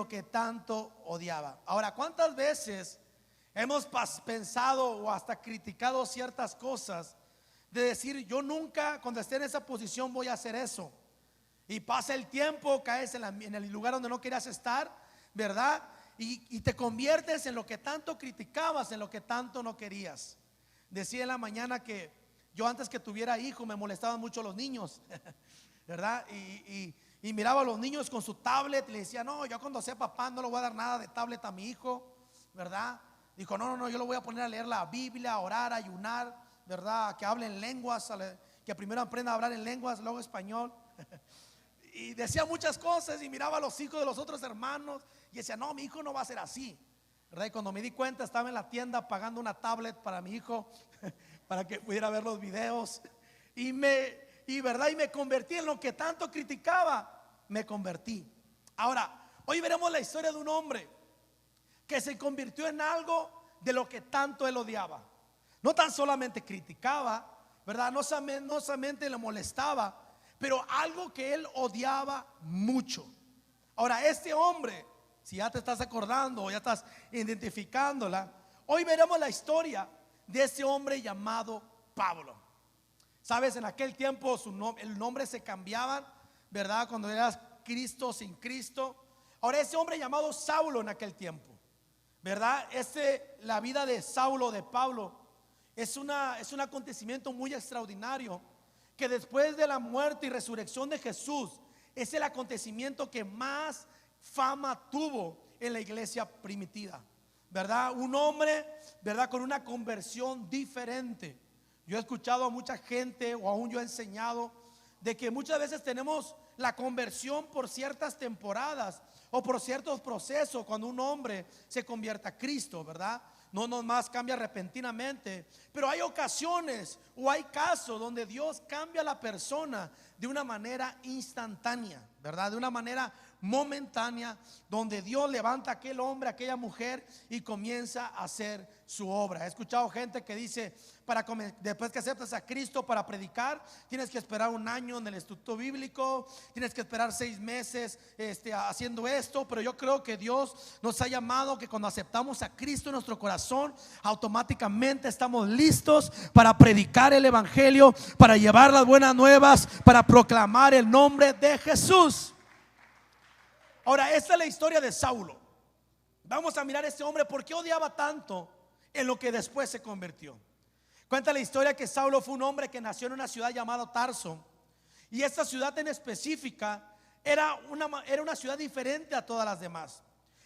lo que tanto odiaba. Ahora, ¿cuántas veces hemos pensado o hasta criticado ciertas cosas de decir, yo nunca cuando esté en esa posición voy a hacer eso? Y pasa el tiempo, caes en el lugar donde no querías estar, ¿verdad? Y te conviertes en lo que tanto criticabas, en lo que tanto no querías. Decía en la mañana que yo antes que tuviera hijo me molestaban mucho los niños, ¿verdad? Y miraba a los niños con su tablet y le decía, no, yo cuando sea papá no le voy a dar nada de tablet a mi hijo, ¿verdad? Dijo, no, yo lo voy a poner a leer la Biblia, a orar, a ayunar, ¿verdad? Que hable en lenguas, que primero aprenda a hablar en lenguas, luego español. Y decía muchas cosas y miraba a los hijos de los otros hermanos y decía, no, mi hijo no va a ser así, ¿verdad? Y cuando me di cuenta estaba en la tienda pagando una tablet para mi hijo para que pudiera ver los videos y me convertí en lo que tanto criticaba, me convertí. Ahora, hoy veremos la historia de un hombre que se convirtió en algo de lo que tanto él odiaba. No tan solamente criticaba, ¿verdad? No solamente le molestaba, pero algo que él odiaba mucho. Ahora, este hombre, si ya te estás acordando o ya estás identificándola, hoy veremos la historia de ese hombre llamado Pablo. Sabes, en aquel tiempo el nombre se cambiaban, ¿verdad? Cuando eras Cristo sin Cristo. Ahora ese hombre llamado Saulo en aquel tiempo, ¿verdad? La vida de Saulo, de Pablo, es un acontecimiento muy extraordinario, que después de la muerte y resurrección de Jesús es el acontecimiento que más fama tuvo en la iglesia primitiva, ¿verdad? Un hombre, ¿verdad? Con una conversión diferente. Yo he escuchado a mucha gente, o aún yo he enseñado, de que muchas veces tenemos la conversión por ciertas temporadas o por ciertos procesos cuando un hombre se convierte a Cristo, ¿verdad? No nomás cambia repentinamente, pero hay ocasiones o hay casos donde Dios cambia a la persona de una manera instantánea, ¿verdad? De una manera momentánea, donde Dios levanta a aquel hombre, a aquella mujer y comienza a hacer su obra. He escuchado gente que dice, después que aceptas a Cristo para predicar, tienes que esperar un año en el instituto bíblico, tienes que esperar 6 meses haciendo esto. Pero yo creo que Dios nos ha llamado que cuando aceptamos a Cristo en nuestro corazón, automáticamente estamos listos para predicar el evangelio, para llevar las buenas nuevas, para proclamar el nombre de Jesús. Ahora, esta es la historia de Saulo. Vamos a mirar a este hombre, ¿por qué odiaba tanto en lo que después se convirtió? Cuenta la historia que Saulo fue un hombre que nació en una ciudad llamada Tarso. Y esta ciudad en específica era una ciudad diferente a todas las demás.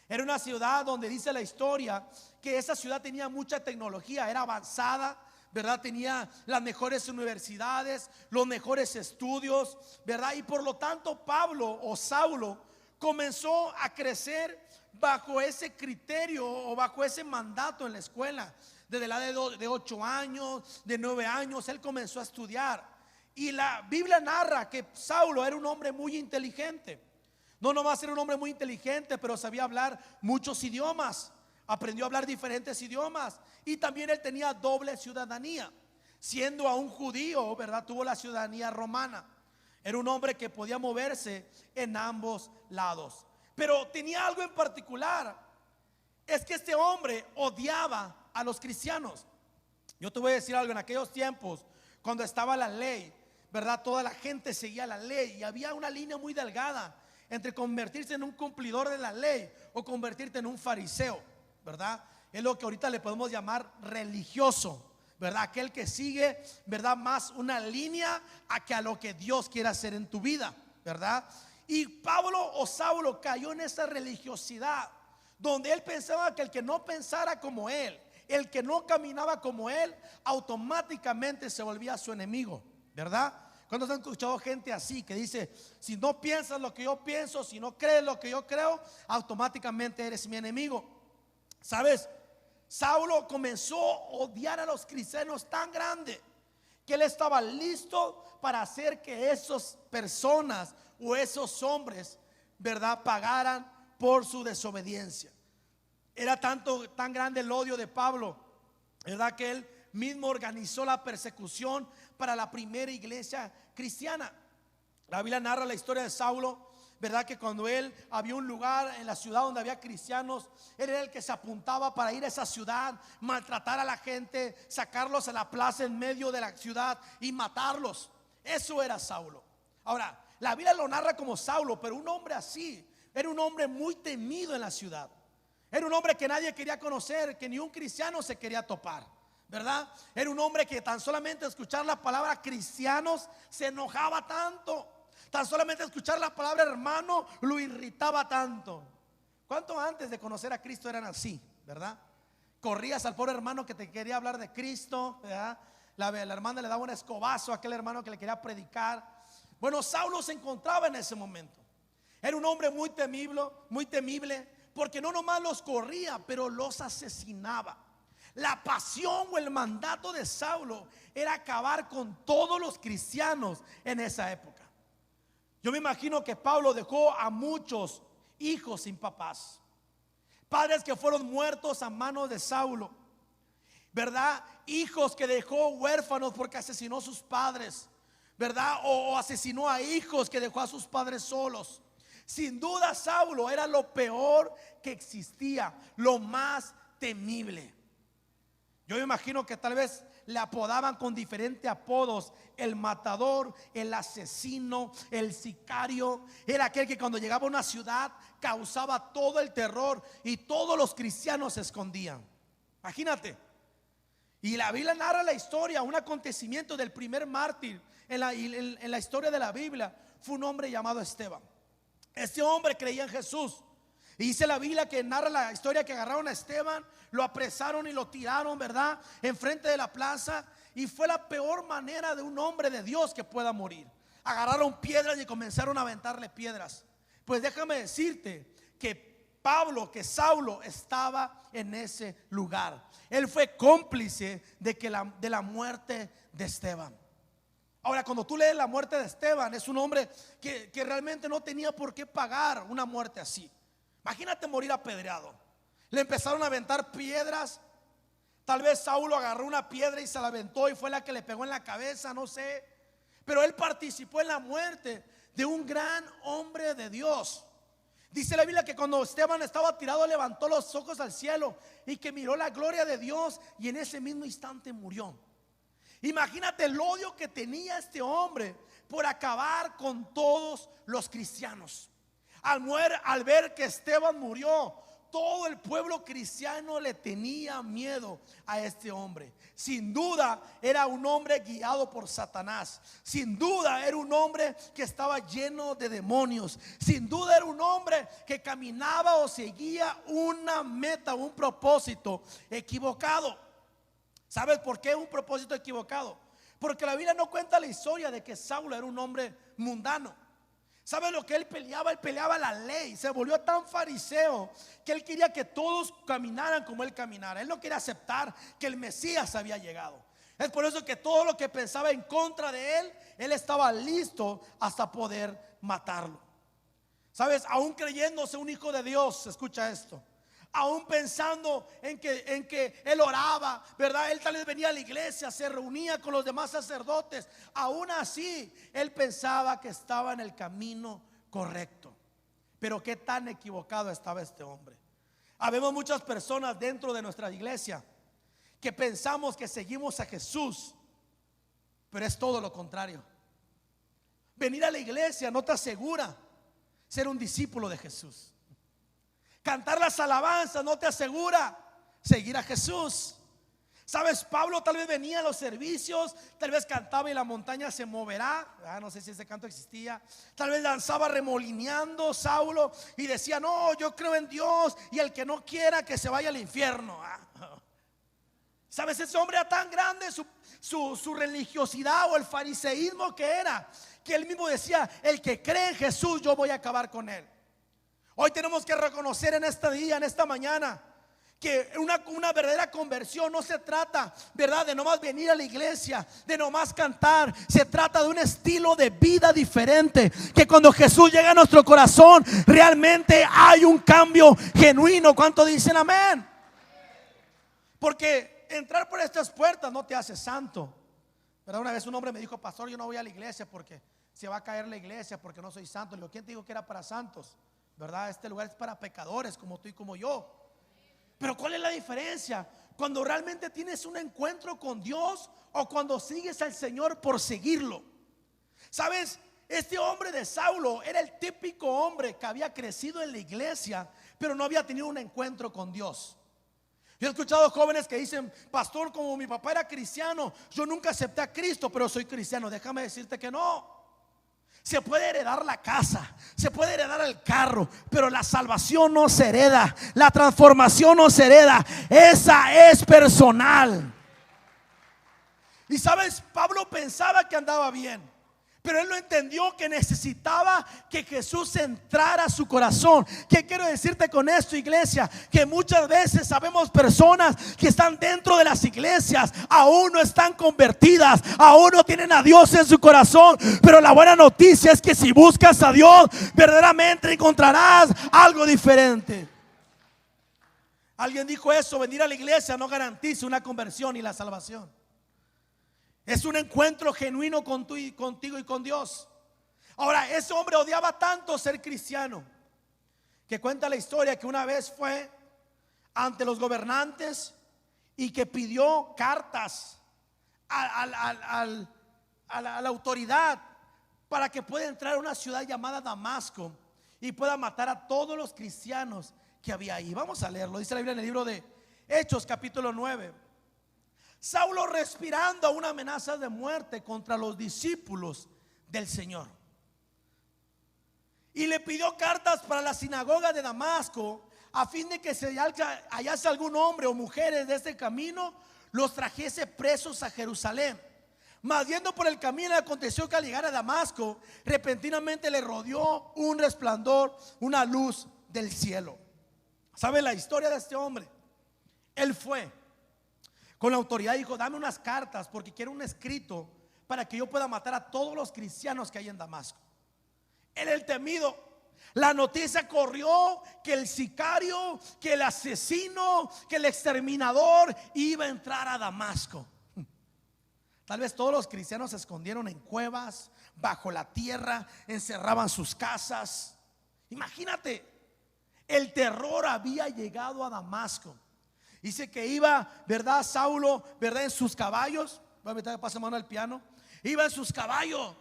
Era una ciudad donde dice la historia que esa ciudad tenía mucha tecnología, era avanzada, ¿verdad? Tenía las mejores universidades, los mejores estudios, ¿verdad? Y por lo tanto Pablo o Saulo comenzó a crecer bajo ese criterio o bajo ese mandato en la escuela. Desde la edad de 8 años, de 9 años, él comenzó a estudiar. Y la Biblia narra que Saulo era un hombre muy inteligente. No nomás era un hombre muy inteligente, pero sabía hablar muchos idiomas. Aprendió a hablar diferentes idiomas. Y también él tenía doble ciudadanía. Siendo aún judío, ¿verdad? Tuvo la ciudadanía romana. Era un hombre que podía moverse en ambos lados. Pero tenía algo en particular. Es que este hombre odiaba a los cristianos. Yo te voy a decir algo. En aquellos tiempos, cuando estaba la ley, ¿verdad? Toda la gente seguía la ley y había una línea muy delgada entre convertirse en un cumplidor de la ley o convertirte en un fariseo, ¿verdad? Es lo que ahorita le podemos llamar religioso, ¿verdad? Aquel que sigue, ¿verdad? Más una línea a lo que Dios quiere hacer en tu vida, ¿verdad? Y Pablo o Saulo cayó en esa religiosidad donde él pensaba que el que no pensara como él, el que no caminaba como él, automáticamente se volvía su enemigo, ¿verdad? ¿Cuántos han escuchado gente así que dice, si no piensas lo que yo pienso, si no crees lo que yo creo, automáticamente eres mi enemigo? ¿Sabes? Saulo comenzó a odiar a los cristianos tan grande que él estaba listo para hacer que esas personas o esos hombres, ¿verdad?, pagaran por su desobediencia. Era tan grande el odio de Pablo, ¿verdad?, que él mismo organizó la persecución para la primera iglesia cristiana. La Biblia narra la historia de Saulo, ¿verdad? Que cuando él había un lugar en la ciudad donde había cristianos, él era el que se apuntaba para ir a esa ciudad, maltratar a la gente, sacarlos a la plaza en medio de la ciudad y matarlos. Eso era Saulo. Ahora, la Biblia lo narra como Saulo, pero un hombre así era un hombre muy temido en la ciudad. Era un hombre que nadie quería conocer, que ni un cristiano se quería topar, ¿verdad? Era un hombre que tan solamente escuchar la palabra cristianos se enojaba tanto. Tan solamente escuchar la palabra hermano lo irritaba tanto. ¿Cuánto antes de conocer a Cristo eran así, verdad? Corrías al pobre hermano que te quería hablar de Cristo, ¿verdad? La hermana le daba un escobazo a aquel hermano que le quería predicar. Bueno, Saulo se encontraba en ese momento. Era un hombre muy temible, porque no nomás los corría, pero los asesinaba. La pasión o el mandato de Saulo era acabar con todos los cristianos en esa época. Yo me imagino que Pablo dejó a muchos hijos sin papás, padres que fueron muertos a manos de Saulo, ¿verdad? Hijos que dejó huérfanos porque asesinó a sus padres, ¿verdad? O asesinó a hijos que dejó a sus padres solos. Sin duda Saulo era lo peor que existía, lo más temible. Yo me imagino que tal vez le apodaban con diferentes apodos: el matador, el asesino, el sicario. Era aquel que cuando llegaba a una ciudad causaba todo el terror y todos los cristianos se escondían. Imagínate. Y la Biblia narra la historia, un acontecimiento del primer mártir en la historia de la Biblia. Fue un hombre llamado Esteban. Este hombre creía en Jesús. Y dice la Biblia que narra la historia que agarraron a Esteban, lo apresaron y lo tiraron, ¿verdad?, enfrente de la plaza. Y fue la peor manera de un hombre de Dios que pueda morir. Agarraron piedras y comenzaron a aventarle piedras. Pues déjame decirte que Saulo estaba en ese lugar. Él fue cómplice de la muerte de Esteban. Ahora, cuando tú lees la muerte de Esteban, es un hombre que realmente no tenía por qué pagar una muerte así. Imagínate morir apedreado. Le empezaron a aventar piedras. Tal vez Saulo agarró una piedra y se la aventó y fue la que le pegó en la cabeza, no sé. Pero él participó en la muerte de un gran hombre de Dios. Dice la Biblia que cuando Esteban estaba tirado, levantó los ojos al cielo y que miró la gloria de Dios, y en ese mismo instante murió. Imagínate el odio que tenía este hombre por acabar con todos los cristianos. Al ver que Esteban murió, todo el pueblo cristiano le tenía miedo a este hombre. Sin duda era un hombre guiado por Satanás. Sin duda era un hombre que estaba lleno de demonios. Sin duda era un hombre que caminaba o seguía una meta, un propósito equivocado. ¿Sabes por qué un propósito equivocado? Porque la Biblia no cuenta la historia de que Saulo era un hombre mundano. ¿Sabes lo que él peleaba? Él peleaba la ley. Se volvió tan fariseo que él quería que todos caminaran como él caminara. Él no quería aceptar que el Mesías había llegado. Es por eso que todo lo que pensaba en contra de él estaba listo hasta poder matarlo. ¿Sabes? Aún creyéndose un hijo de Dios, escucha esto. Aún pensando en que él oraba, ¿verdad? Él tal vez venía a la iglesia, se reunía con los demás sacerdotes. Aún así, él pensaba que estaba en el camino correcto. Pero qué tan equivocado estaba este hombre. Habemos muchas personas dentro de nuestra iglesia que pensamos que seguimos a Jesús, pero es todo lo contrario. Venir a la iglesia no te asegura ser un discípulo de Jesús. Cantar las alabanzas no te asegura seguir a Jesús. Sabes, Pablo tal vez venía a los servicios, tal vez cantaba y la montaña se moverá. No sé si ese canto existía. Tal vez danzaba remolineando Saulo y decía: no, yo creo en Dios, y el que no quiera que se vaya al infierno. Sabes, ese hombre era tan grande su religiosidad o el fariseísmo que era, que él mismo decía: el que cree en Jesús, yo voy a acabar con él. Hoy tenemos que reconocer en este día, en esta mañana, que una verdadera conversión no se trata, ¿verdad?, de nomás venir a la iglesia, de nomás cantar. Se trata de un estilo de vida diferente, que cuando Jesús llega a nuestro corazón realmente hay un cambio genuino. ¿Cuánto dicen amén? Porque entrar por estas puertas no te hace santo, ¿verdad? Una vez un hombre me dijo: pastor, yo no voy a la iglesia porque se va a caer la iglesia porque no soy santo. Le digo, ¿quién te dijo que era para santos? ¿Verdad? Este lugar es para pecadores como tú y como yo. Pero ¿cuál es la diferencia? Cuando realmente tienes un encuentro con Dios o cuando sigues al Señor por seguirlo. ¿Sabes? Este hombre de Saulo era el típico hombre que había crecido en la iglesia, pero no había tenido un encuentro con Dios. Yo he escuchado jóvenes que dicen, pastor, como mi papá era cristiano, yo nunca acepté a Cristo, pero soy cristiano. Déjame decirte que no. Se puede heredar la casa, se puede heredar el carro, pero la salvación no se hereda, la transformación no se hereda, esa es personal. Y sabes, Pablo pensaba que andaba bien, pero él no entendió que necesitaba que Jesús entrara a su corazón. ¿Qué quiero decirte con esto, iglesia? Que muchas veces sabemos personas que están dentro de las iglesias, aún no están convertidas, aún no tienen a Dios en su corazón. Pero la buena noticia es que si buscas a Dios, verdaderamente encontrarás algo diferente. Alguien dijo eso: venir a la iglesia no garantiza una conversión y la salvación. Es un encuentro genuino contigo y con Dios. Ahora, ese hombre odiaba tanto ser cristiano que cuenta la historia que una vez fue ante los gobernantes y que pidió cartas a la autoridad para que pueda entrar a una ciudad llamada Damasco y pueda matar a todos los cristianos que había ahí. Vamos a leerlo. Dice la Biblia en el libro de Hechos, capítulo 9. Saulo respirando una amenaza de muerte contra los discípulos del Señor, y le pidió cartas para la sinagoga de Damasco, a fin de que se hallase algún hombre o mujeres de este camino, los trajese presos a Jerusalén. Mas yendo por el camino, aconteció que al llegar a Damasco, repentinamente le rodeó un resplandor, una luz del cielo. ¿Sabe la historia de este hombre? Él fue con la autoridad, dijo: dame unas cartas porque quiero un escrito para que yo pueda matar a todos los cristianos que hay en Damasco. Era el temido. La noticia corrió que el sicario, que el asesino, que el exterminador iba a entrar a Damasco. Tal vez todos los cristianos se escondieron en cuevas, bajo la tierra, encerraban sus casas. Imagínate, el terror había llegado a Damasco. Dice que iba, ¿verdad? Saulo, ¿verdad? En sus caballos. Pasa mano al piano. Iba en sus caballos.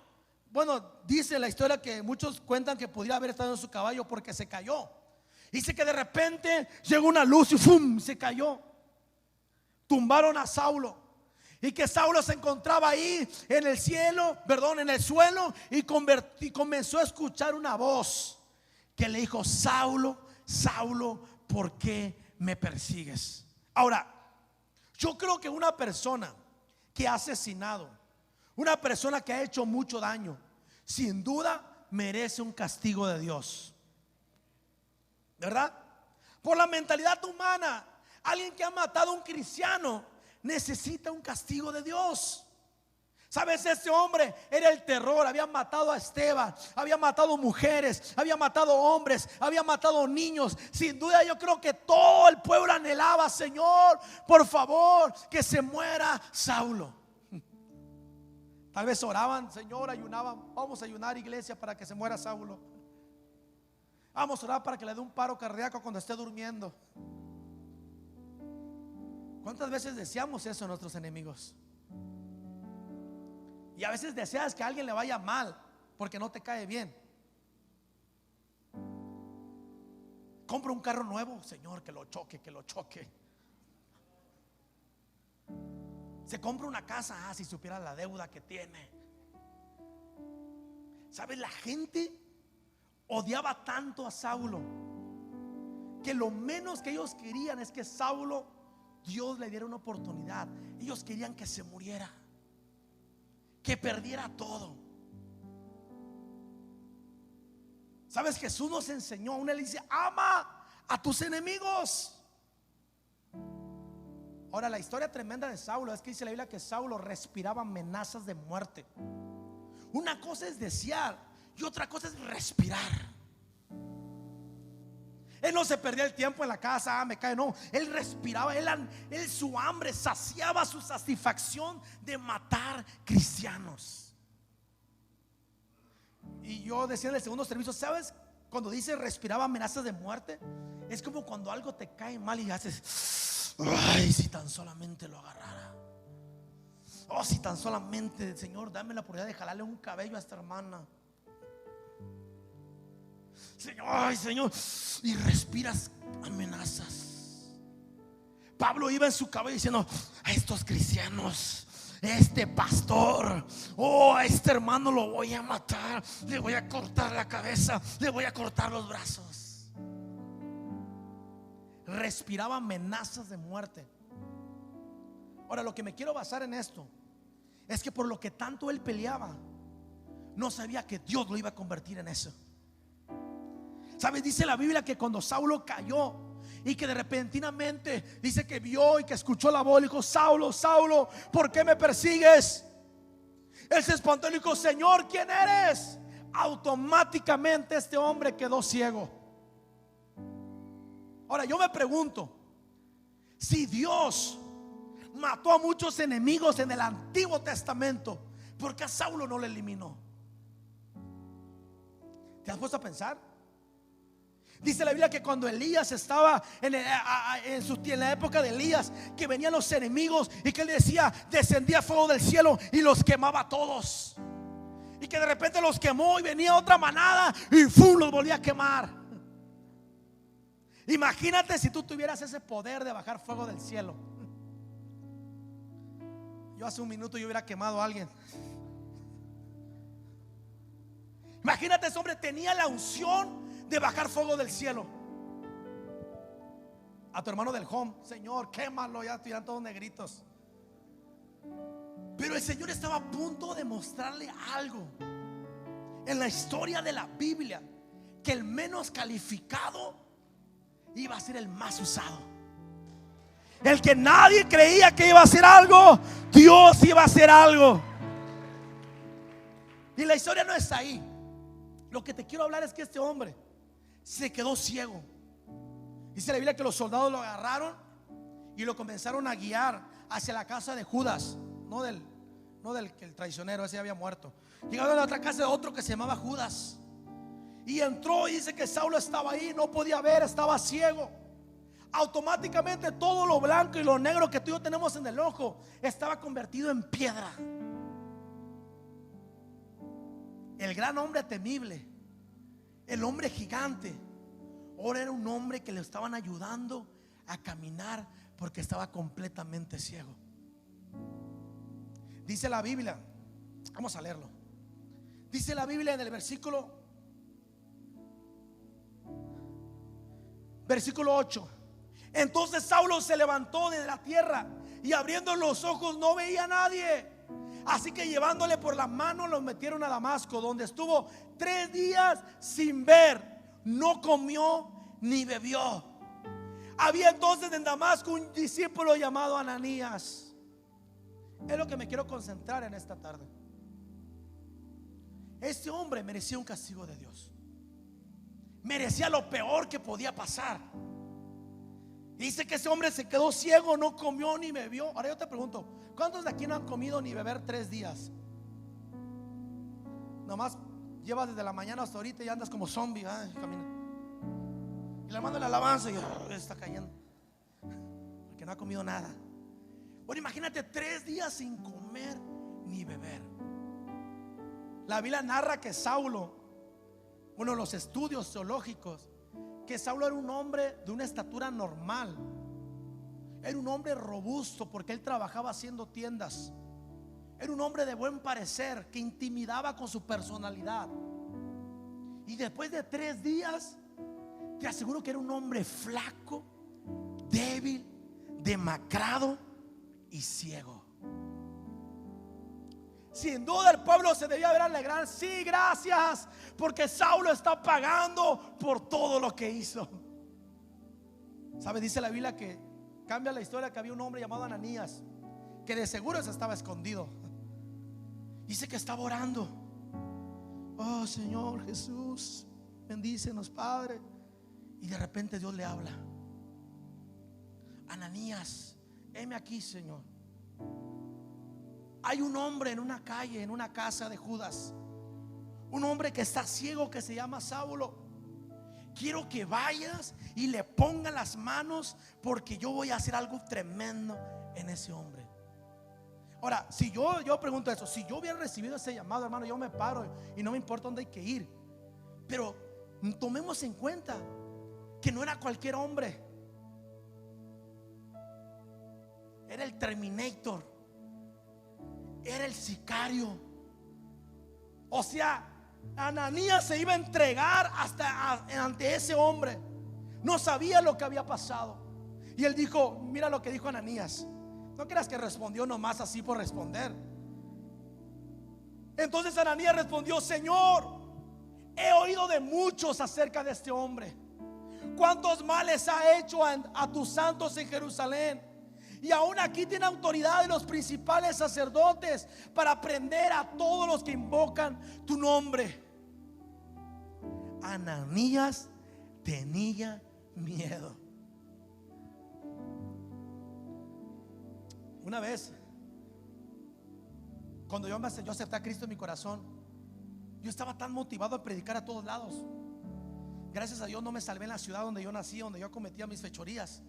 Bueno, dice la historia que muchos cuentan que podría haber estado en su caballo porque se cayó. Dice que de repente llegó una luz y ¡fum! Se cayó. Tumbaron a Saulo. Y que Saulo se encontraba ahí en el cielo, perdón, en el suelo, y comenzó a escuchar una voz que le dijo: Saulo, Saulo, ¿por qué me persigues? Ahora, yo creo que una persona que ha asesinado, una persona que ha hecho mucho daño, sin duda merece un castigo de Dios, ¿verdad? Por la mentalidad humana, alguien que ha matado a un cristiano necesita un castigo de Dios. ¿Sabes? Ese hombre era el terror. Había matado a Esteban, había matado mujeres, había matado hombres, había matado niños. Sin duda yo creo que todo el pueblo anhelaba: Señor, por favor, que se muera Saulo. Tal vez oraban: Señor, ayunaban, vamos a ayunar, iglesia, para que se muera Saulo. Vamos a orar para que le dé un paro cardíaco cuando esté durmiendo. ¿Cuántas veces deseamos eso a nuestros enemigos? Y a veces deseas que a alguien le vaya mal porque no te cae bien. Compra un carro nuevo: Señor, que lo choque, que lo choque. Se compra una casa: si supiera la deuda que tiene. ¿Sabes? La gente odiaba tanto a Saulo que lo menos que ellos querían es que Saulo, Dios le diera una oportunidad. Ellos querían que se muriera, que perdiera todo. ¿Sabes? Jesús nos enseñó, aún él dice: ama a tus enemigos. Ahora, la historia tremenda de Saulo es que dice la Biblia que Saulo respiraba amenazas de muerte. Una cosa es desear y otra cosa es respirar. Él no se perdía el tiempo en la casa: me cae, no. Él respiraba, él su hambre saciaba su satisfacción de matar cristianos. Y yo decía en el segundo servicio, ¿sabes? Cuando dice respiraba amenazas de muerte, es como cuando algo te cae mal y haces, ay, si tan solamente lo agarrara. Oh, si tan solamente, Señor, dame la oportunidad de jalarle un cabello a esta hermana. Señor, ay, Señor, y respiras amenazas. Pablo iba en su cabello diciendo, a estos cristianos, este pastor, oh, a este hermano lo voy a matar, le voy a cortar la cabeza, le voy a cortar los brazos. Respiraba amenazas de muerte. Ahora, lo que me quiero basar en esto es que por lo que tanto él peleaba, no sabía que Dios lo iba a convertir en eso. ¿Sabes? Dice la Biblia que cuando Saulo cayó y que de repentinamente dice que vio y que escuchó la voz, dijo, Saulo, Saulo, ¿por qué me persigues? Él se espantó y dijo, Señor, ¿quién eres? Automáticamente este hombre quedó ciego. Ahora yo me pregunto, si Dios mató a muchos enemigos en el Antiguo Testamento, ¿por qué a Saulo no le eliminó? ¿Te has puesto a pensar? Dice la Biblia que cuando Elías estaba en la época de Elías, que venían los enemigos y que él decía, descendía fuego del cielo y los quemaba a todos. Y que de repente los quemó y venía otra manada y ¡fum!, los volvía a quemar. Imagínate si tú tuvieras ese poder de bajar fuego del cielo. Yo hace un minuto yo hubiera quemado a alguien. Imagínate, ese hombre tenía la unción de bajar fuego del cielo. A tu hermano del home, Señor, quémalo, ya estuvieran todos negritos. Pero el Señor estaba a punto de mostrarle algo en la historia de la Biblia, que el menos calificado iba a ser el más usado. El que nadie creía que iba a hacer algo, Dios iba a hacer algo. Y la historia no está ahí. Lo que te quiero hablar es que este hombre se quedó ciego. Dice la Biblia que los soldados lo agarraron y lo comenzaron a guiar hacia la casa de Judas, no del que el traicionero, ese había muerto. Llegaron a la otra casa de otro que se llamaba Judas. Y entró y dice que Saulo estaba ahí, no podía ver, estaba ciego. Automáticamente todo lo blanco y lo negro que tú y yo tenemos en el ojo estaba convertido en piedra. El gran hombre temible, el hombre gigante, ahora era un hombre que le estaban ayudando a caminar porque estaba completamente ciego. Dice la Biblia, vamos a leerlo. Dice la Biblia en el versículo 8. Entonces Saulo se levantó de la tierra y abriendo los ojos no veía a nadie. Así que llevándole por la mano lo metieron a Damasco, donde estuvo 3 días sin ver, no comió ni bebió. Había entonces en Damasco un discípulo llamado Ananías. Es lo que me quiero concentrar en esta tarde. Este hombre merecía un castigo de Dios. Merecía lo peor que podía pasar. Dice que ese hombre se quedó ciego, no comió ni bebió. Ahora yo te pregunto, ¿cuántos de aquí no han comido ni beber 3 días? Nomás llevas desde la mañana hasta ahorita y andas como zombie, y le mando la alabanza y está cayendo porque no ha comido nada. Bueno, imagínate 3 días sin comer ni beber. La Biblia narra que Saulo, bueno, los estudios teológicos, que Saulo era un hombre de una estatura normal. Era un hombre robusto porque él trabajaba haciendo tiendas. Era un hombre de buen parecer que intimidaba con su personalidad. Y después de 3 días, te aseguro que era un hombre flaco, débil, demacrado y ciego. Sin duda el pueblo se debía haber alegrado. Sí, gracias, porque Saulo está pagando por todo lo que hizo. ¿Sabe? Dice la Biblia que cambia la historia, que había un hombre llamado Ananías, que de seguro se estaba escondido. Dice que estaba orando. Oh Señor Jesús, bendícenos, Padre. Y de repente Dios le habla: Ananías, heme aquí, Señor. Hay un hombre en una calle, en una casa de Judas, un hombre que está ciego que se llama Saulo. Quiero que vayas y le ponga las manos, porque yo voy a hacer algo tremendo en ese hombre. Ahora, si yo pregunto eso, si yo hubiera recibido ese llamado, hermano, yo me paro y no me importa dónde hay que ir. Pero tomemos en cuenta que no era cualquier hombre. Era el Terminator, era el sicario. O sea, Ananías se iba a entregar ante ese hombre. No sabía lo que había pasado. Y él dijo, mira lo que dijo Ananías. No creas que respondió nomás así por responder. Entonces Ananías respondió: Señor, he oído de muchos acerca de este hombre, cuántos males ha hecho a tus santos en Jerusalén, y aún aquí tiene autoridad de los principales sacerdotes para prender a todos los que invocan tu nombre. Ananías tenía miedo. Una vez, cuando yo acepté a Cristo en mi corazón, yo estaba tan motivado a predicar a todos lados. Gracias a Dios no me salvé en la ciudad donde yo nací, donde yo cometía mis fechorías,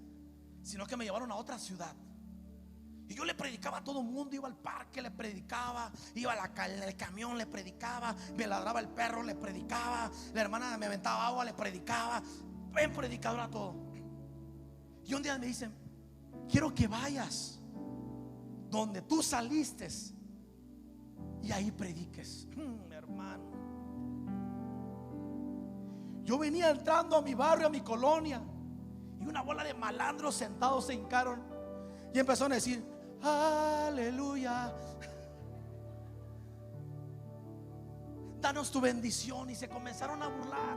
sino que me llevaron a otra ciudad. Y yo le predicaba a todo el mundo. Iba al parque, le predicaba. Iba al camión, le predicaba. Me ladraba el perro, le predicaba. La hermana me aventaba agua, le predicaba. Ven, predicador, a todo. Y un día me dicen: quiero que vayas donde tú saliste y ahí prediques. Hermano, yo venía entrando a mi barrio, a mi colonia, y una bola de malandros sentados se hincaron y empezaron a decir: aleluya, danos tu bendición. Y se comenzaron a burlar.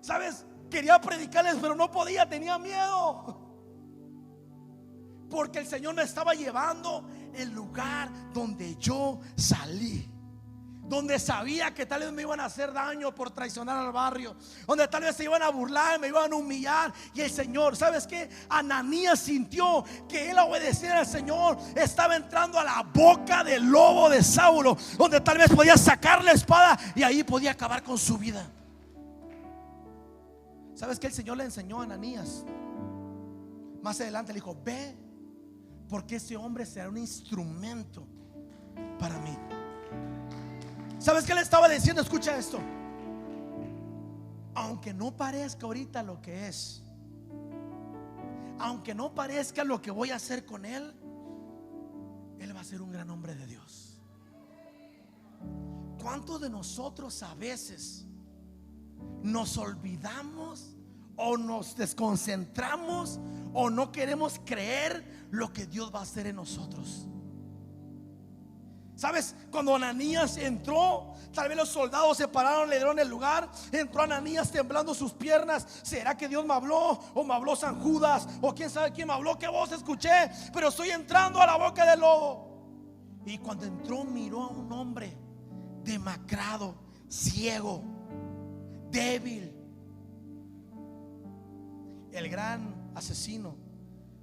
¿Sabes? Quería predicarles, pero no podía, tenía miedo, porque el Señor me estaba llevando el lugar donde yo salí, donde sabía que tal vez me iban a hacer daño por traicionar al barrio, donde tal vez se iban a burlar, me iban a humillar. Y el Señor, ¿sabes qué? Ananías sintió que él, a obedecer al Señor, estaba entrando a la boca del lobo de Saulo, donde tal vez podía sacar la espada y ahí podía acabar con su vida. ¿Sabes qué? El Señor le enseñó a Ananías. Más adelante le dijo: ve, porque ese hombre será un instrumento para mí. ¿Sabes qué le estaba diciendo? Escucha esto: aunque no parezca ahorita lo que es, aunque no parezca lo que voy a hacer con él, él va a ser un gran hombre de Dios. ¿Cuántos de nosotros a veces nos olvidamos o nos desconcentramos o no queremos creer lo que Dios va a hacer en nosotros? ¿Sabes? Cuando Ananías entró, tal vez los soldados se pararon, le dieron el lugar. Entró Ananías temblando sus piernas. ¿Será que Dios me habló? ¿O me habló San Judas? ¿O quién sabe quién me habló? ¿Qué voz escuché? Pero estoy entrando a la boca del lobo. Y cuando entró, miró a un hombre demacrado, ciego, débil. El gran asesino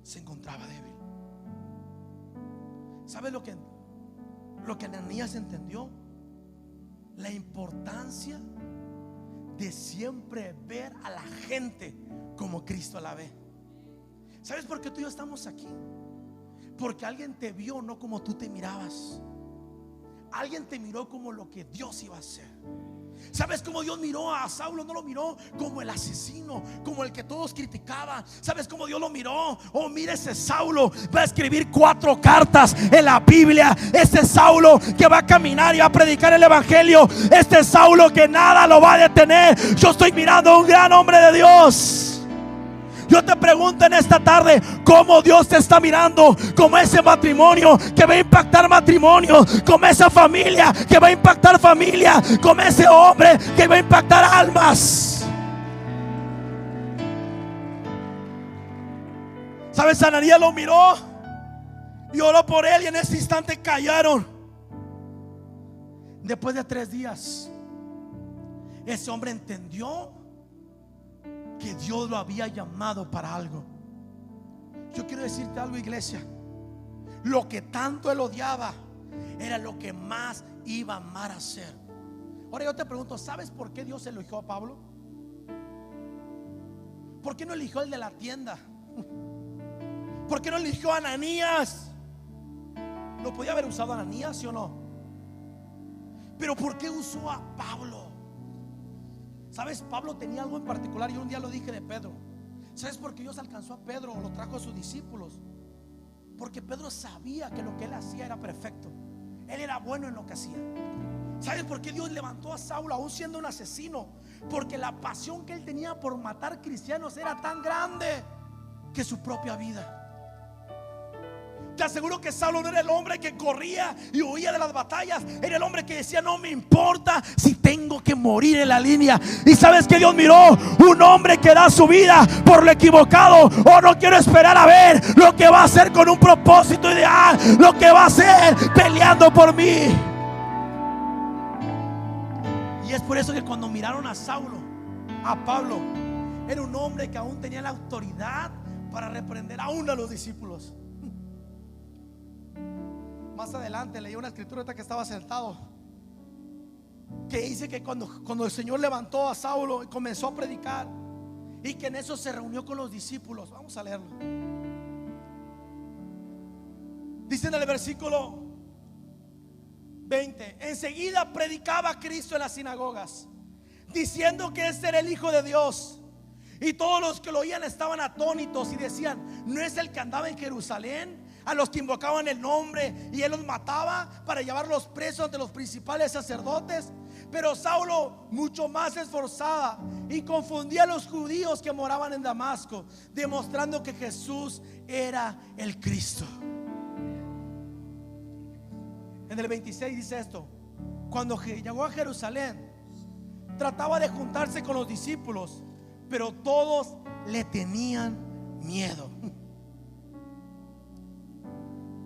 se encontraba débil. ¿Sabes lo que Ananías entendió? La importancia de siempre ver a la gente como Cristo la ve. ¿Sabes por qué tú y yo estamos aquí? Porque alguien te vio no como tú te mirabas. Alguien te miró como lo que Dios iba a hacer. ¿Sabes cómo Dios miró a Saulo? No lo miró como el asesino, como el que todos criticaban. ¿Sabes cómo Dios lo miró? Oh, mira, ese Saulo va a escribir 4 cartas en la Biblia. Este Saulo que va a caminar y va a predicar el evangelio. Este Saulo que nada lo va a detener. Yo estoy mirando a un gran hombre de Dios. Yo te pregunto en esta tarde, ¿cómo Dios te está mirando? Como ese matrimonio que va a impactar matrimonio, como esa familia que va a impactar familia, como ese hombre que va a impactar almas. ¿Sabes? Ananías lo miró y oró por él, y en ese instante callaron. Después de 3 días, ese hombre entendió que Dios lo había llamado para algo. Yo quiero decirte algo, iglesia. Lo que tanto él odiaba era lo que más iba a amar hacer. Ahora yo te pregunto, ¿sabes por qué Dios eligió a Pablo? ¿Por qué no eligió el de la tienda? ¿Por qué no eligió a Ananías? ¿Lo podía haber usado a Ananías, sí o no? Pero ¿por qué usó a Pablo? ¿Sabes? Pablo tenía algo en particular. Yo un día lo dije de Pedro. ¿Sabes por qué Dios alcanzó a Pedro o lo trajo a sus discípulos? Porque Pedro sabía que lo que él hacía era perfecto. Él era bueno en lo que hacía. ¿Sabes por qué Dios levantó a Saulo aún siendo un asesino? Porque la pasión que él tenía por matar cristianos era tan grande que su propia vida. Te aseguro que Saulo no era el hombre que corría y huía de las batallas. Era el hombre que decía: no me importa si tengo que morir en la línea. Y sabes que Dios miró un hombre que da su vida por lo equivocado. Oh, no quiero esperar a ver lo que va a hacer con un propósito ideal, lo que va a hacer peleando por mí. Y es por eso que cuando miraron a Saulo, a Pablo, era un hombre que aún tenía la autoridad para reprender aún a los discípulos. Más adelante leí una escritura que estaba sentado, que dice que cuando el Señor levantó a Saulo y comenzó a predicar, y que en eso se reunió con los discípulos. Vamos a leerlo. Dice en el versículo 20: enseguida predicaba a Cristo en las sinagogas, diciendo que este era el Hijo de Dios. Y todos los que lo oían estaban atónitos y decían: ¿no es el que andaba en Jerusalén? A los que invocaban el nombre y él los mataba para llevarlos presos ante los principales sacerdotes. Pero Saulo mucho más se esforzaba y confundía a los judíos que moraban en Damasco, demostrando que Jesús era el Cristo. En el 26 dice esto: cuando llegó a Jerusalén, trataba de juntarse con los discípulos, pero todos le tenían miedo.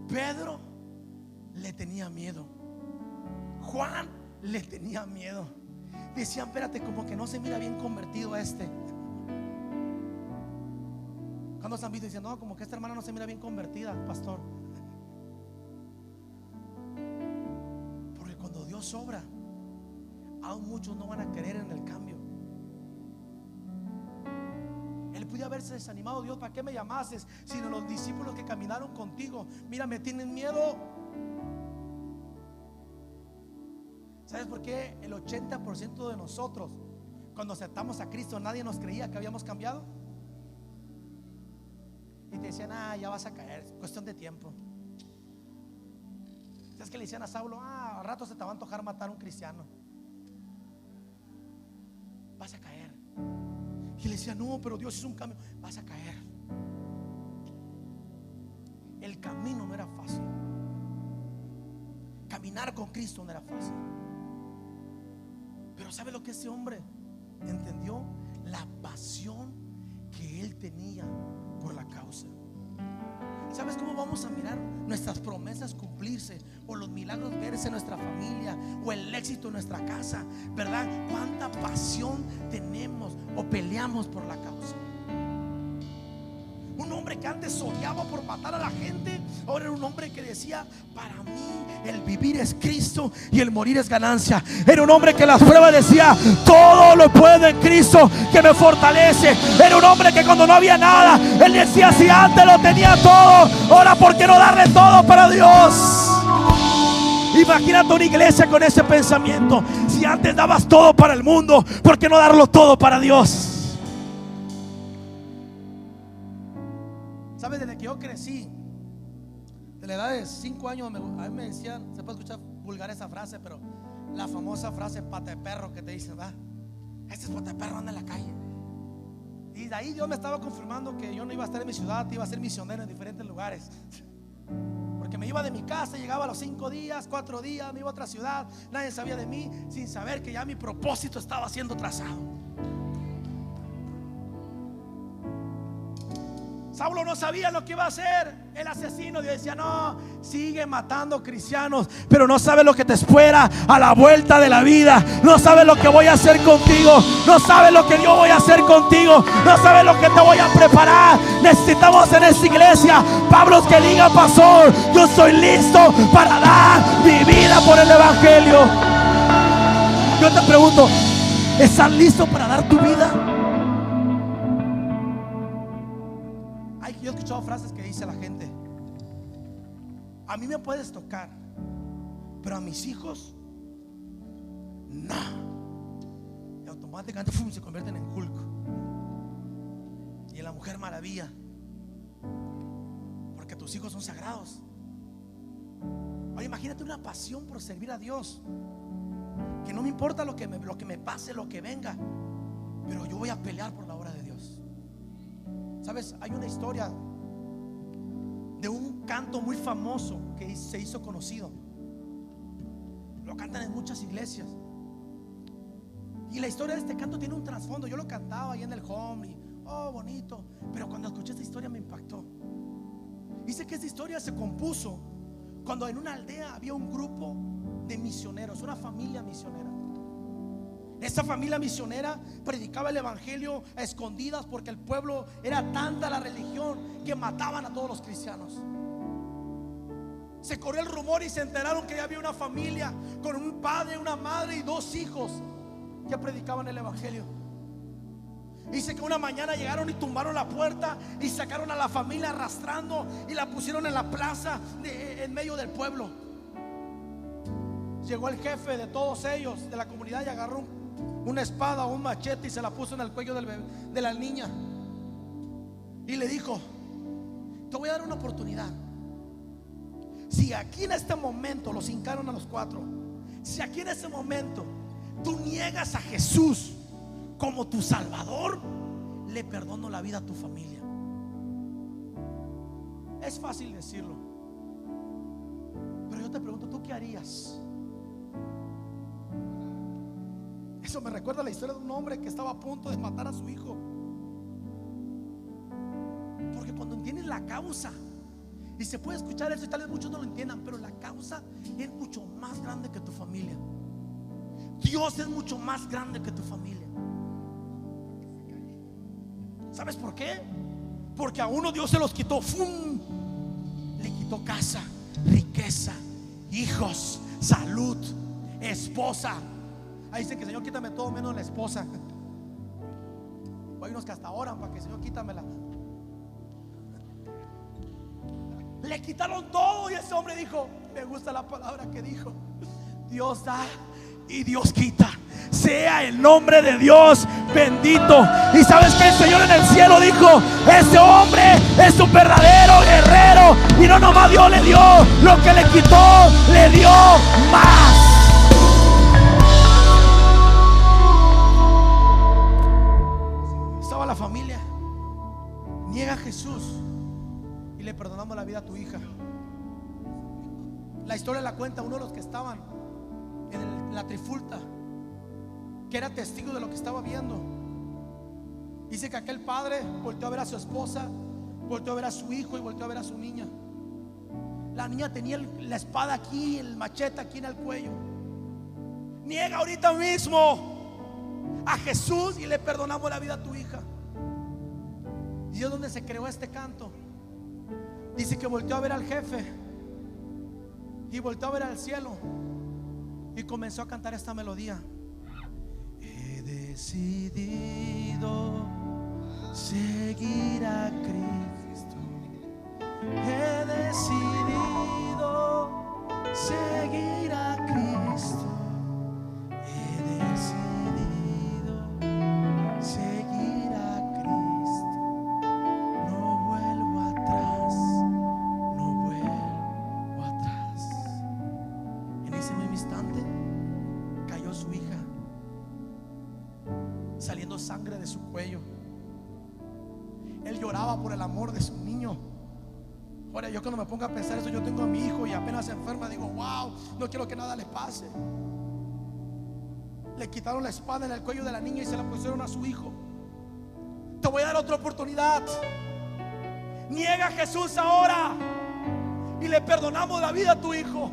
Pedro le tenía miedo. Juan le tenía miedo. Decían: espérate, como que no se mira bien convertido este. Cuando se han visto diciendo: no, como que esta hermana no se mira bien convertida, pastor. Porque cuando Dios obra, aún muchos no van a creer en el cambio. Él pudo haberse desanimado: Dios, ¿para qué me llamases? Sino los discípulos que caminaron contigo, mira, me tienen miedo. ¿Sabes por qué el 80% de nosotros, cuando aceptamos a Cristo, nadie nos creía que habíamos cambiado? Y te decían: ya vas a caer, es cuestión de tiempo. ¿Sabes qué le decían a Saulo? Al rato se te va a antojar matar a un cristiano, vas a caer. Y le decía: no, pero Dios hizo un cambio. Vas a caer. El camino no era fácil. Caminar con Cristo no era fácil. Pero ¿sabe lo que ese hombre entendió? La pasión que él tenía por la causa. ¿Sabes cómo vamos a mirar nuestras promesas cumplirse, o los milagros verse en nuestra familia, o el éxito en nuestra casa? ¿Verdad? ¿Cuánta pasión tenemos o peleamos por la causa? Un hombre que antes odiaba por matar a la gente, ahora era un hombre que decía: para mí el vivir es Cristo y el morir es ganancia. Era un hombre que en las pruebas decía: todo lo puedo en Cristo que me fortalece. Era un hombre que cuando no había nada, él decía: si antes lo tenía todo, ahora ¿por qué no darle todo para Dios? Imagínate una iglesia con ese pensamiento. Si antes dabas todo para el mundo, ¿por qué no darlo todo para Dios? ¿Sabes? Desde que yo crecí, de la edad de 5 años, a mí me decían, se puede escuchar vulgar esa frase, pero la famosa frase pata de perro que te dicen: ¿verdad? Este es pata de perro, anda en la calle. Y de ahí Dios me estaba confirmando que yo no iba a estar en mi ciudad, iba a ser misionero en diferentes lugares. Porque me iba de mi casa, llegaba a los 5 días, 4 días, me iba a otra ciudad, nadie sabía de mí, sin saber que ya mi propósito estaba siendo trazado. Saulo no sabía lo que iba a hacer, el asesino. Dios decía: no, sigue matando cristianos, pero no sabes lo que te espera a la vuelta de la vida. No sabes lo que voy a hacer contigo. No sabes lo que yo voy a hacer contigo. No sabes lo que te voy a preparar. Necesitamos en esta iglesia Pablos que digan: pastor, yo estoy listo para dar mi vida por el evangelio. Yo te pregunto, ¿estás listo para dar tu vida? Yo he escuchado frases que dice la gente: a mí me puedes tocar, pero a mis hijos no. Y automáticamente se convierten en Hulk y en la Mujer Maravilla, porque tus hijos son sagrados. Ahora imagínate una pasión por servir a Dios, que no me importa lo que me pase, lo que venga, pero yo voy a pelear por la obra de Dios. Sabes, hay una historia de un canto muy famoso que se hizo conocido. Lo cantan en muchas iglesias. Y la historia de este canto tiene un trasfondo. Yo lo cantaba ahí en el home y, oh, bonito. Pero cuando escuché esta historia me impactó. Dice que esta historia se compuso cuando en una aldea había un grupo de misioneros, una familia misionera. Esa familia misionera predicaba el evangelio a escondidas, porque el pueblo era tanta la religión que mataban a todos los cristianos. Se corrió el rumor y se enteraron que ya había una familia con un padre, una madre y 2 hijos que predicaban el evangelio. Dice que una mañana llegaron y tumbaron la puerta y sacaron a la familia arrastrando y la pusieron en la plaza en medio del pueblo. Llegó el jefe de todos ellos, de la comunidad, y agarró una espada o un machete y se la puso en el cuello de la niña y le dijo: te voy a dar una oportunidad. Si aquí en este momento, los hincaron a los 4, si aquí en este momento tú niegas a Jesús como tu Salvador, le perdono la vida a tu familia. Es fácil decirlo, pero yo te pregunto, ¿tú qué harías? Eso me recuerda a la historia de un hombre que estaba a punto de matar a su hijo. Porque cuando entiendes la causa, y se puede escuchar eso y tal vez muchos no lo entiendan, pero la causa es mucho más grande que tu familia. Dios es mucho más grande que tu familia. ¿Sabes por qué? Porque a uno Dios se los quitó. ¡Fum! Le quitó casa, riqueza, hijos, salud, esposa. Ahí dicen que: Señor, quítame todo menos la esposa. Hay unos que hasta oran para que: Señor, quítamela. Le quitaron todo y ese hombre dijo: me gusta la palabra que dijo: Dios da y Dios quita. Sea el nombre de Dios bendito. Y sabes que el Señor en el cielo dijo: ese hombre es un verdadero guerrero. Y no nomás Dios le dio lo que le quitó, le dio más. La familia niega a Jesús y le perdonamos la vida a tu hija. La historia la cuenta uno de los que estaban en la trifulta, que era testigo de lo que estaba viendo. Dice que aquel padre volteó a ver a su esposa, volteó a ver a su hijo y volteó a ver a su niña. La niña tenía la espada aquí, el machete aquí en el cuello. Niega ahorita mismo a Jesús y le perdonamos la vida a tu hija. Y es donde se creó este canto. Dice que volteó a ver al jefe y volteó a ver al cielo y comenzó a cantar esta melodía: he decidido seguir a Cristo. He decidido seguir a Cristo. He decidido seguir a Cristo. No vuelvo atrás, no vuelvo atrás. En ese mismo instante cayó su hija, saliendo sangre de su cuello. Él lloraba por el amor de su niño. Ahora yo cuando me pongo a pensar eso, yo tengo a mi hijo y apenas se enferma, digo: wow, no quiero que nada le pase. Le quitaron la espada en el cuello de la niña y se la pusieron a su hijo. Te voy a dar otra oportunidad. Niega a Jesús ahora y le perdonamos la vida a tu hijo.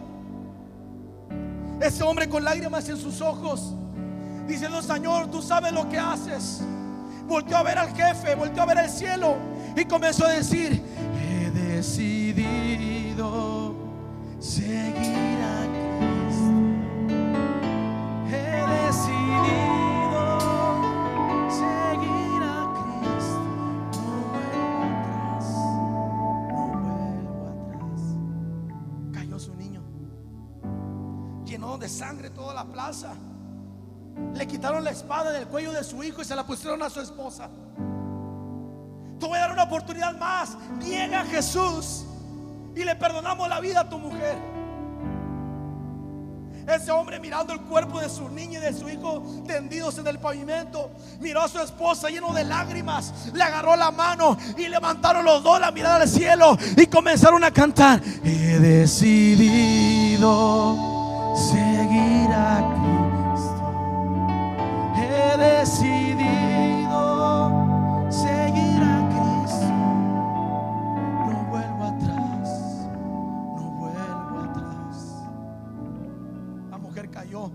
Ese hombre con lágrimas en sus ojos, diciendo: Señor, tú sabes lo que haces. Volteó a ver al jefe, volteó a ver el cielo y comenzó a decir: he decidido seguir a Cristo. He decidido seguir a Cristo. No vuelvo atrás, no vuelvo atrás. Cayó su niño, llenó de sangre toda la plaza. Le quitaron la espada del cuello de su hijo y se la pusieron a su esposa. Te voy a dar una oportunidad más. Niega a Jesús y le perdonamos la vida a tu mujer. Ese hombre, mirando el cuerpo de su niña y de su hijo tendidos en el pavimento, miró a su esposa lleno de lágrimas, le agarró la mano y levantaron los dos la mirada al cielo y comenzaron a cantar: he decidido seguir a Cristo. He decidido seguir a Cristo. No vuelvo atrás, no vuelvo atrás. La mujer cayó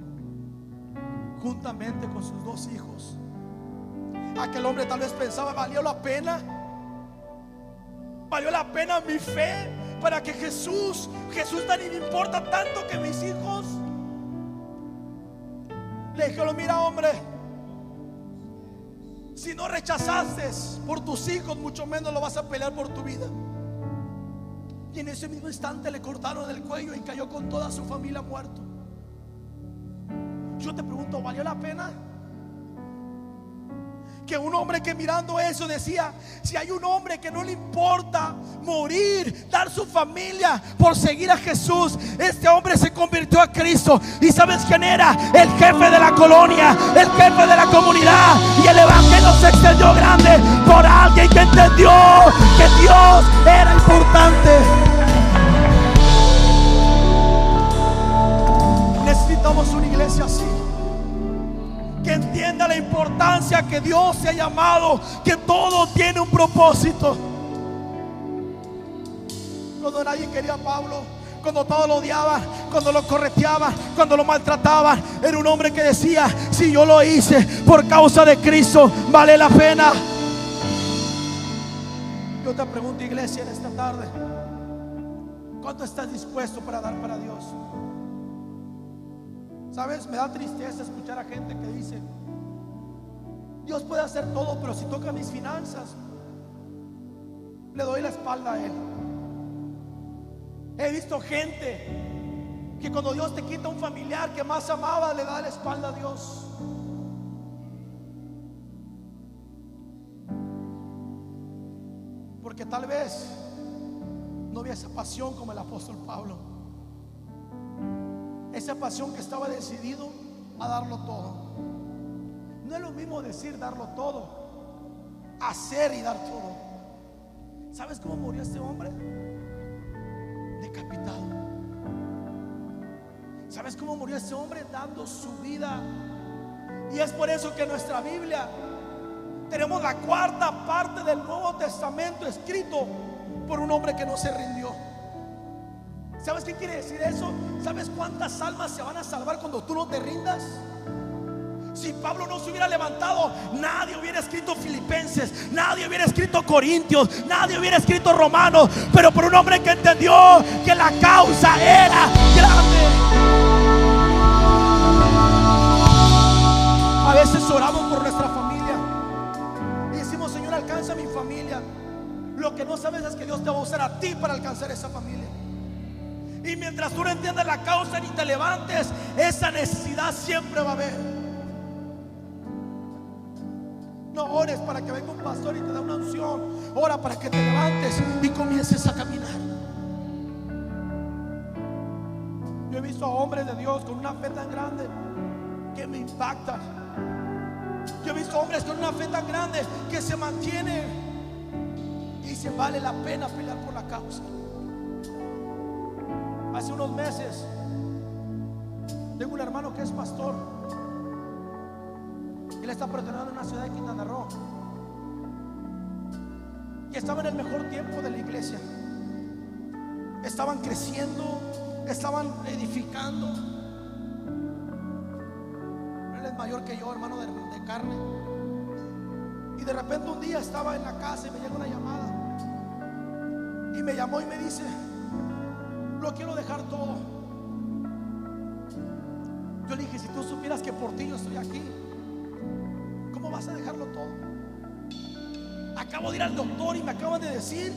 juntamente con sus dos hijos. Aquel hombre tal vez pensaba: ¿valió la pena? ¿Valió la pena mi fe para que Jesús tan me importa tanto que mis hijos? Le dijeron: mira, hombre, si no rechazaste por tus hijos, mucho menos lo vas a pelear por tu vida. Y en ese mismo instante le cortaron el cuello y cayó con toda su familia muerto. Yo te pregunto, ¿valió la pena? Que un hombre que mirando eso decía: si hay un hombre que no le importa morir, dar su familia por seguir a Jesús, este hombre se convirtió a Cristo. ¿Y sabes quién era? El jefe de la colonia, el jefe de la comunidad. Y el evangelio se extendió grande por alguien que entendió que Dios era importante. Necesitamos una iglesia así, que entienda la importancia que Dios se ha llamado, que todo tiene un propósito. Cuando nadie quería a Pablo, cuando todos lo odiaban, cuando lo correteaban, cuando lo maltrataban, era un hombre que decía: si yo lo hice por causa de Cristo, vale la pena. Yo te pregunto, iglesia, en esta tarde, ¿cuánto estás dispuesto para dar para Dios? ¿Sabes? Me da tristeza escuchar a gente que dice: Dios puede hacer todo, pero si toca mis finanzas, le doy la espalda a Él. He visto gente que cuando Dios te quita un familiar que más amaba, le da la espalda a Dios. Porque tal vez no había esa pasión como el apóstol Pablo. Esa pasión que estaba decidido a darlo todo. No es lo mismo decir darlo todo, hacer y dar todo. ¿Sabes cómo murió este hombre? Decapitado. ¿Sabes cómo murió este hombre? Dando su vida. Y es por eso que en nuestra Biblia tenemos la cuarta parte del Nuevo Testamento escrito por un hombre que no se rindió. ¿Sabes qué quiere decir eso? ¿Sabes cuántas almas se van a salvar cuando tú no te rindas? Si Pablo no se hubiera levantado, nadie hubiera escrito Filipenses, nadie hubiera escrito Corintios, nadie hubiera escrito Romanos. Pero por un hombre que entendió que la causa era grande. A veces oramos por nuestra familia y decimos: Señor, alcanza a mi familia. Lo que no sabes es que Dios te va a usar a ti para alcanzar esa familia. Y mientras tú no entiendas la causa ni te levantes, esa necesidad siempre va a haber. No ores para que venga un pastor y te dé una unción. Ora para que te levantes y comiences a caminar. Yo he visto a hombres de Dios con una fe tan grande que me impactan. Yo he visto hombres con una fe tan grande que se mantienen y dicen: vale la pena pelear por la causa. Hace unos meses tengo un hermano que es pastor. Él está pastoreando en una ciudad de Quintana Roo. que estaban en el mejor tiempo de la iglesia. Estaban creciendo, estaban edificando. Él es mayor que yo, hermano de carne. Y de repente un día estaba en la casa y me llega una llamada. Y me llamó y me dice: lo quiero dejar todo. Yo le dije: si tú supieras que por ti yo estoy aquí, ¿cómo vas a dejarlo todo? Acabo de ir al doctor y me acaban de decir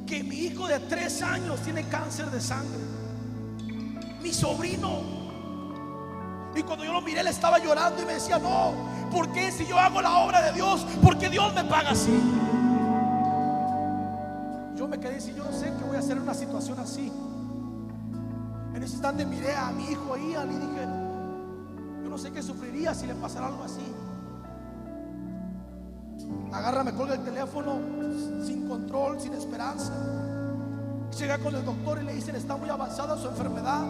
que mi hijo de 3 años tiene cáncer de sangre, mi sobrino. Y cuando yo lo miré, él estaba llorando y me decía: no, ¿por qué si yo hago la obra de Dios? ¿Por qué Dios me paga así? Yo me quedé y yo no sé qué voy a hacer en una situación así. En ese instante miré a mi hijo ahí y dije: yo no sé qué sufriría si le pasara algo así. Agarra, me colga el teléfono, sin control, sin esperanza. Llega con el doctor y le dicen: está muy avanzada su enfermedad.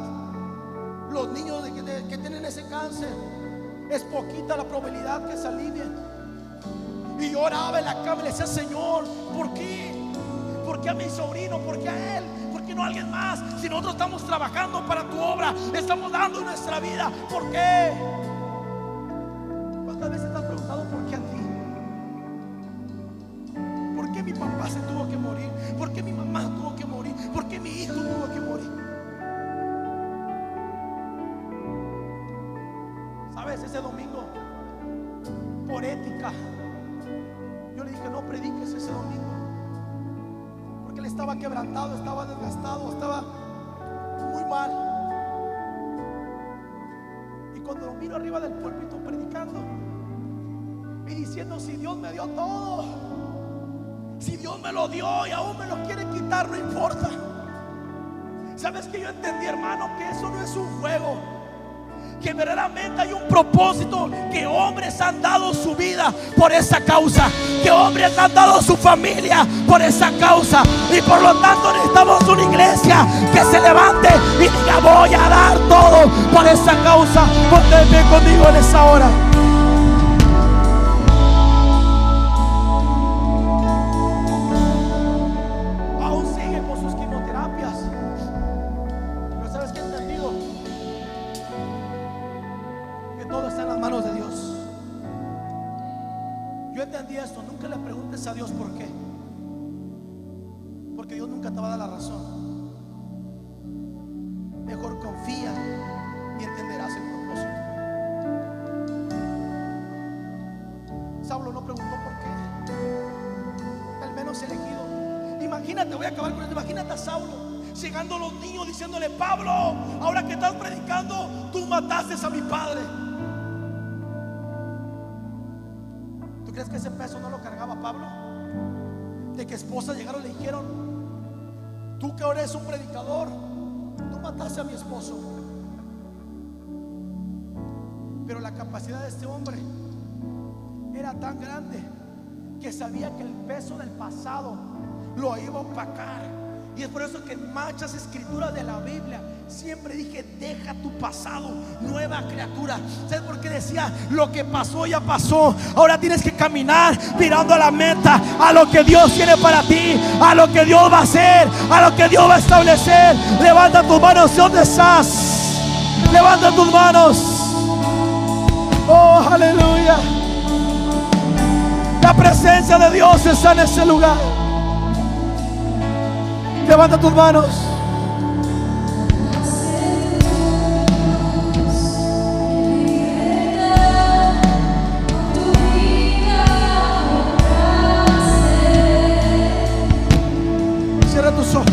Los niños que tienen ese cáncer, es poquita la probabilidad que se alivien. Y yo oraba en la cama y le decía: Señor, ¿por qué? ¿Por qué a mi sobrino? ¿Por qué a él? ¿Por qué no a alguien más? Si nosotros estamos trabajando para tu obra, estamos dando nuestra vida, ¿por qué? ¿Cuántas veces te has preguntado por qué a ti? ¿Por qué mi papá se tuvo que morir? ¿Por qué mi mamá tuvo que morir? ¿Por qué mi hijo tuvo que morir? ¿Sabes? Ese domingo, por ética, yo le dije: no prediques ese domingo, porque él estaba quebrantado, estaba desgastado, estaba muy mal. Y cuando lo miro arriba del púlpito predicando y diciendo: si Dios me dio todo, si Dios me lo dio y aún me lo quiere quitar, no importa. ¿Sabes que yo entendí, hermano, que eso no es un juego? Que verdaderamente hay un propósito, que hombres han dado su vida por esa causa, que hombres han dado su familia por esa causa. Y por lo tanto necesitamos una iglesia que se levante y diga: voy a dar todo por esa causa. Ponte de pie conmigo en esa hora. Aún sigue con sus quimioterapias, pero ¿sabes qué he entendido? Que todo está en las manos de Dios. Yo entendí esto: nunca le preguntes a Dios por qué, porque Dios nunca te va a dar la razón. Mejor confía y entenderás el propósito. Saulo no preguntó por qué, el menos elegido. Imagínate, voy a acabar con esto. Imagínate a Saulo llegando a los niños diciéndole: Pablo, ahora que estás predicando, tú mataste a mi padre. ¿Tú crees que ese peso no lo cargaba Pablo? De que esposa llegaron y le dijeron: tú que ahora eres un predicador, tú mataste a mi esposo. Pero la capacidad de este hombre era tan grande que sabía que el peso del pasado lo iba a opacar. Y es por eso que en muchas escrituras de la Biblia siempre dije: deja tu pasado, nueva criatura. ¿Sabes por qué decía? Lo que pasó ya pasó. Ahora tienes que caminar mirando a la meta, a lo que Dios tiene para ti, a lo que Dios va a hacer, a lo que Dios va a establecer. Levanta tus manos. ¿Dónde estás? Levanta tus manos. Oh, aleluya. La presencia de Dios está en ese lugar. Levanta tus manos. Cierra tus ojos.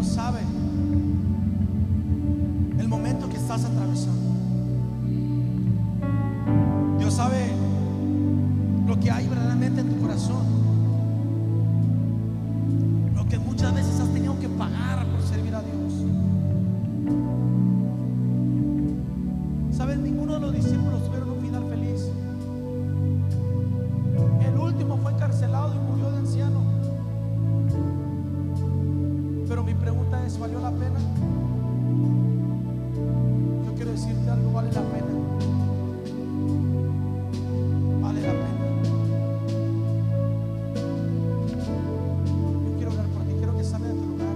Dios sabe el momento que estás atravesando. Dios sabe lo que hay verdaderamente en tu corazón, lo que muchas veces has tenido que pagar por servir a Dios. ¿Sabes? Ninguno de los discípulos tuvieron un final feliz. El último fue encarcelado y murió de anciano. Pero mi pregunta es, ¿valió la pena? Yo quiero decirte algo, vale la pena. Vale la pena. Yo quiero orar por ti, quiero que salgas de tu lugar.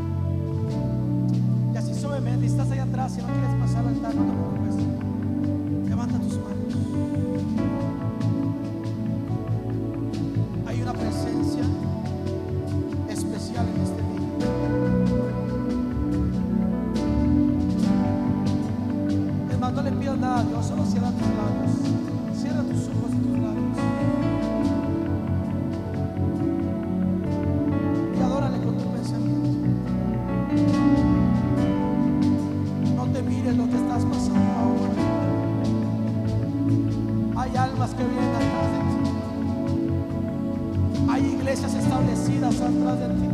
Y así suavemente, estás allá atrás, si no quieres pasar al altar, no te preocupes. Levanta tus manos. Hay una presencia especial en este día. Es más, no le pidas nada a Dios, solo cierra tus labios. Cierra tus ojos y tus labios. Y adórale con tu pensamiento. No te mires lo que estás pasando ahora. Hay almas que vienen atrás de ti. Hay iglesias establecidas atrás de ti.